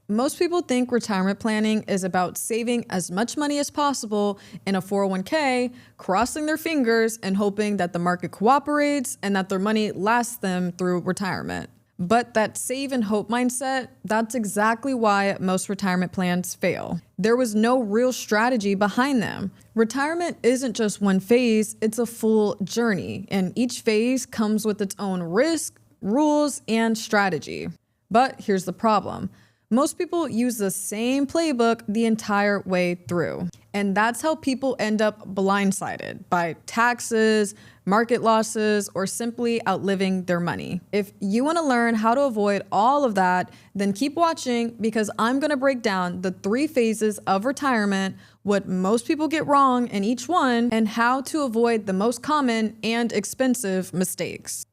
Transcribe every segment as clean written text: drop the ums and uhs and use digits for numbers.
Most people think retirement planning is about saving as much money as possible in a 401k, crossing their fingers and hoping that the market cooperates and that their money lasts them through retirement. But that save and hope mindset, that's exactly why most retirement plans fail. There was no real strategy behind them. Retirement isn't just one phase, it's a full journey, and each phase comes with its own risk, rules, and strategy. But here's the problem. Most people use the same playbook the entire way through. And that's how people end up blindsided by taxes, market losses, or simply outliving their money. If you want to learn how to avoid all of that, then keep watching because I'm going to break down the 3 phases of retirement, what most people get wrong in each one, and how to avoid the most common and expensive mistakes.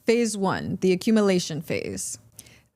Phase 1, the accumulation phase.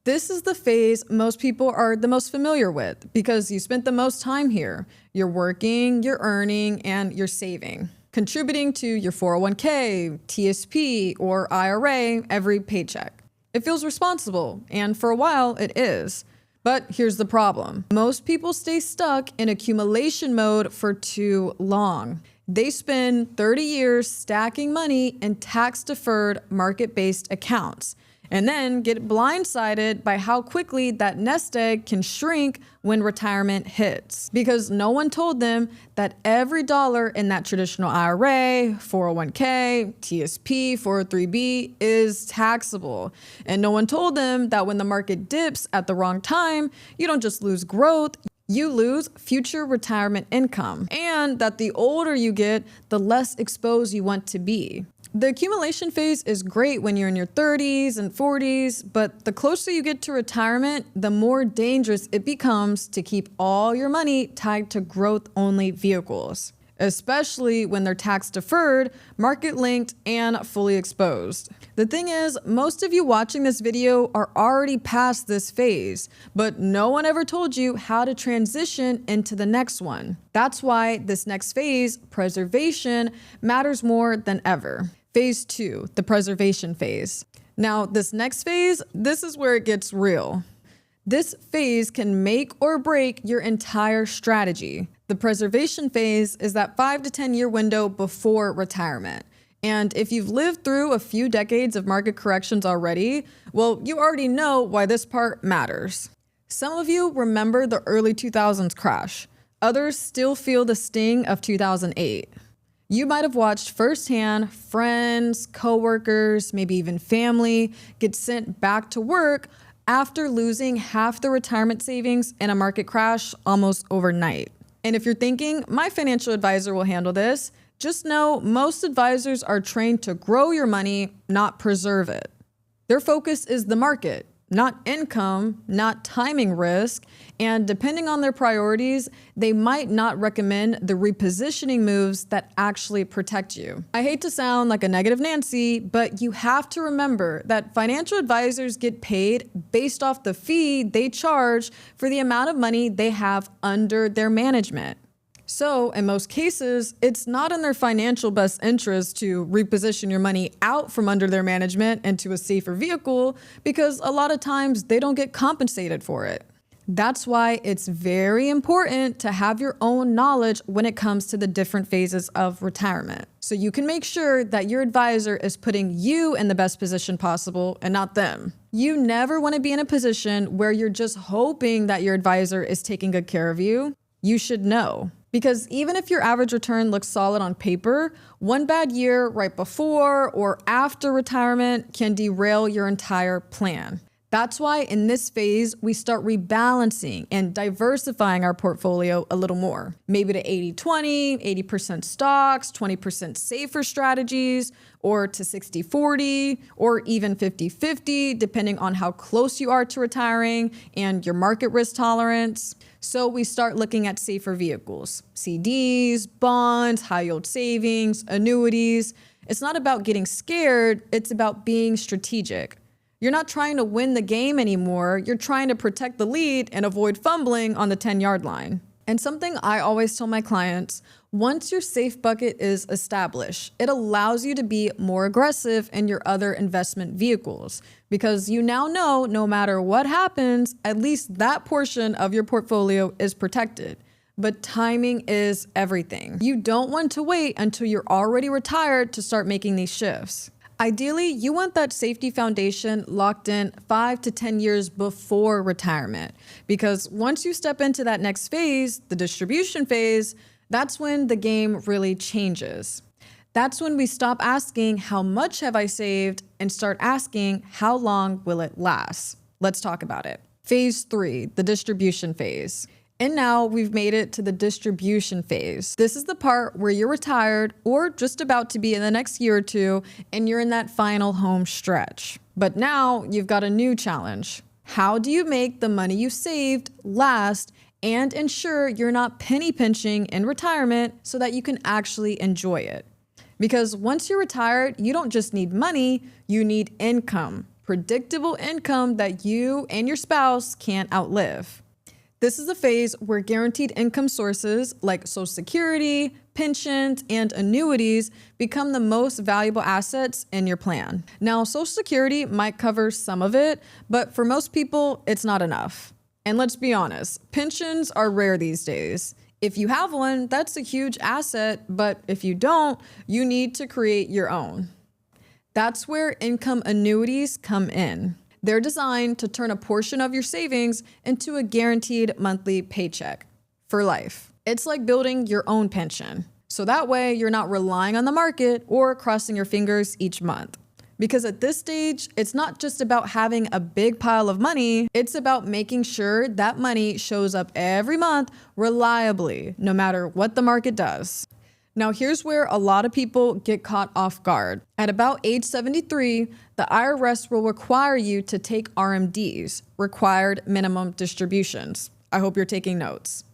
This is the phase most people are the most familiar with because you spent the most time here. You're working, you're earning, and you're saving, contributing to your 401k, TSP, or IRA every paycheck. It feels responsible, and for a while it is. But here's the problem. Most people stay stuck in accumulation mode for too long. They spend 30 years stacking money in tax-deferred, market-based accounts, and then get blindsided by how quickly that nest egg can shrink when retirement hits. Because no one told them that every dollar in that traditional IRA, 401k, TSP, 403b is taxable. And no one told them that when the market dips at the wrong time, you don't just lose growth, you lose future retirement income. And that the older you get, the less exposed you want to be. The accumulation phase is great when you're in your 30s and 40s, but the closer you get to retirement, the more dangerous it becomes to keep all your money tied to growth-only vehicles, especially when they're tax-deferred, market-linked, and fully exposed. The thing is, most of you watching this video are already past this phase, but no one ever told you how to transition into the next one. That's why this next phase, preservation, matters more than ever. Phase 2, the preservation phase. Now, this next phase, this is where it gets real. This phase can make or break your entire strategy. The preservation phase is that 5 to 10 year window before retirement. And if you've lived through a few decades of market corrections already, well, you already know why this part matters. Some of you remember the early 2000s crash. Others still feel the sting of 2008. You might have watched firsthand friends, coworkers, maybe even family get sent back to work after losing half their retirement savings in a market crash almost overnight. And if you're thinking, my financial advisor will handle this, just know most advisors are trained to grow your money, not preserve it. Their focus is the market, not income, not timing risk, and depending on their priorities, they might not recommend the repositioning moves that actually protect you. I hate to sound like a negative Nancy, but you have to remember that financial advisors get paid based off the fee they charge for the amount of money they have under their management. So in most cases, it's not in their financial best interest to reposition your money out from under their management into a safer vehicle because a lot of times they don't get compensated for it. That's why it's very important to have your own knowledge when it comes to the different phases of retirement. So you can make sure that your advisor is putting you in the best position possible and not them. You never want to be in a position where you're just hoping that your advisor is taking good care of you. You should know. Because even if your average return looks solid on paper, one bad year right before or after retirement can derail your entire plan. That's why in this phase, we start rebalancing and diversifying our portfolio a little more. Maybe to 80-20, 80% stocks, 20% safer strategies, or to 60-40, or even 50-50, depending on how close you are to retiring and your market risk tolerance. So we start looking at safer vehicles, CDs, bonds, high yield savings, annuities. It's not about getting scared, it's about being strategic. You're not trying to win the game anymore, you're trying to protect the lead and avoid fumbling on the 10-yard line. And something I always tell my clients, Once your safe bucket is established, it allows you to be more aggressive in your other investment vehicles because you now know no matter what happens, at least that portion of your portfolio is protected. But timing is everything. You don't want to wait until you're already retired to start making these shifts. Ideally, you want that safety foundation locked in 5 to 10 years before retirement, because once you step into that next phase, the distribution phase, that's when the game really changes. That's when we stop asking, how much have I saved, and start asking, how long will it last? Let's talk about it. Phase 3, the distribution phase. And now we've made it to the distribution phase. This is the part where you're retired or just about to be in the next year or two, and you're in that final home stretch. But now you've got a new challenge. How do you make the money you saved last and ensure you're not penny pinching in retirement so that you can actually enjoy it? Because once you're retired, you don't just need money, you need income, predictable income that you and your spouse can't outlive. This is a phase where guaranteed income sources like Social Security, pensions, and annuities become the most valuable assets in your plan. Now, Social Security might cover some of it, but for most people, it's not enough. And let's be honest, pensions are rare these days. If you have one, that's a huge asset, but if you don't, you need to create your own. That's where income annuities come in. They're designed to turn a portion of your savings into a guaranteed monthly paycheck for life. It's like building your own pension. So that way you're not relying on the market or crossing your fingers each month. Because at this stage, it's not just about having a big pile of money, it's about making sure that money shows up every month reliably, no matter what the market does. Now, here's where a lot of people get caught off guard. At about age 73, the IRS will require you to take RMDs, required minimum distributions. I hope you're taking notes.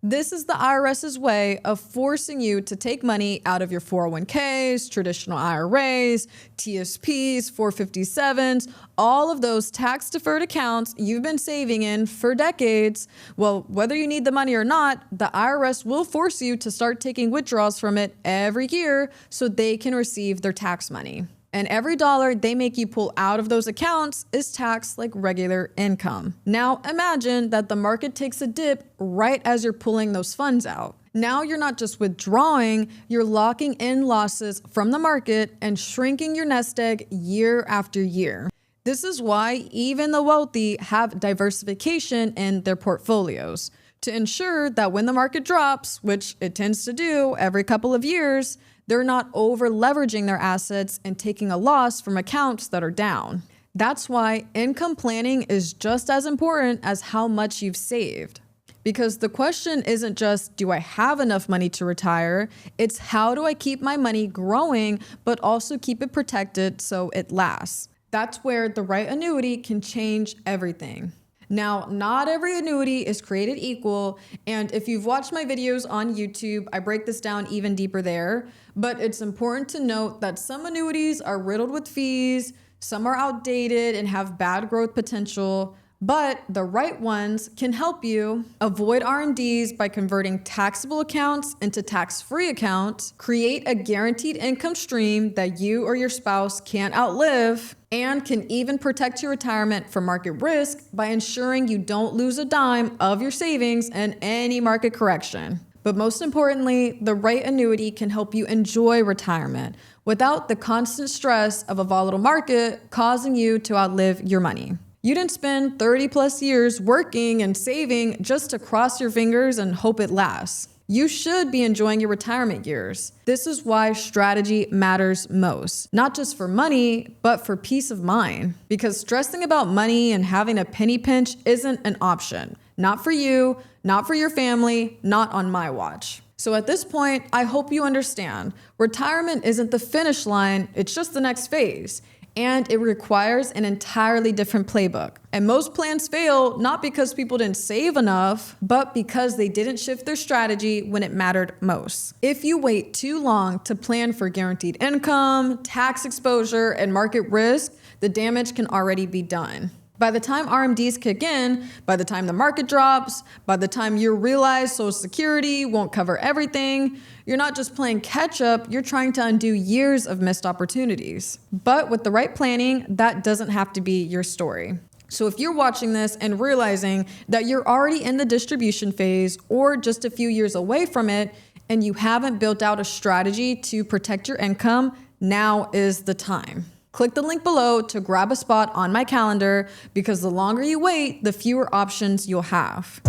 This is the IRS's way of forcing you to take money out of your 401ks, traditional IRAs, TSPs, 457s, all of those tax-deferred accounts you've been saving in for decades. Well, whether you need the money or not, the IRS will force you to start taking withdrawals from it every year so they can receive their tax money. And every dollar they make you pull out of those accounts is taxed like regular income. Now imagine that the market takes a dip right as you're pulling those funds out. Now you're not just withdrawing, you're locking in losses from the market and shrinking your nest egg year after year. This is why even the wealthy have diversification in their portfolios to ensure that when the market drops, which it tends to do every couple of years, they're not over leveraging their assets and taking a loss from accounts that are down. That's why income planning is just as important as how much you've saved. Because the question isn't just, do I have enough money to retire? It's how do I keep my money growing, but also keep it protected so it lasts? That's where the right annuity can change everything. Now, not every annuity is created equal, and if you've watched my videos on YouTube, I break this down even deeper there, but it's important to note that some annuities are riddled with fees, some are outdated and have bad growth potential, but the right ones can help you avoid RMDs by converting taxable accounts into tax-free accounts, create a guaranteed income stream that you or your spouse can't outlive, and can even protect your retirement from market risk by ensuring you don't lose a dime of your savings in any market correction. But most importantly, the right annuity can help you enjoy retirement without the constant stress of a volatile market causing you to outlive your money. You didn't spend 30 plus years working and saving just to cross your fingers and hope it lasts. You should be enjoying your retirement years. This is why strategy matters most, not just for money, but for peace of mind. Because stressing about money and having a penny pinch isn't an option. Not for you, not for your family, not on my watch. So at this point, I hope you understand, retirement isn't the finish line, it's just the next phase. And it requires an entirely different playbook. And most plans fail not because people didn't save enough, but because they didn't shift their strategy when it mattered most. If you wait too long to plan for guaranteed income, tax exposure, and market risk, the damage can already be done. By the time RMDs kick in, by the time the market drops, by the time you realize Social Security won't cover everything, you're not just playing catch up, you're trying to undo years of missed opportunities. But with the right planning, that doesn't have to be your story. So if you're watching this and realizing that you're already in the distribution phase or just a few years away from it, and you haven't built out a strategy to protect your income, now is the time. Click the link below to grab a spot on my calendar, because the longer you wait, the fewer options you'll have.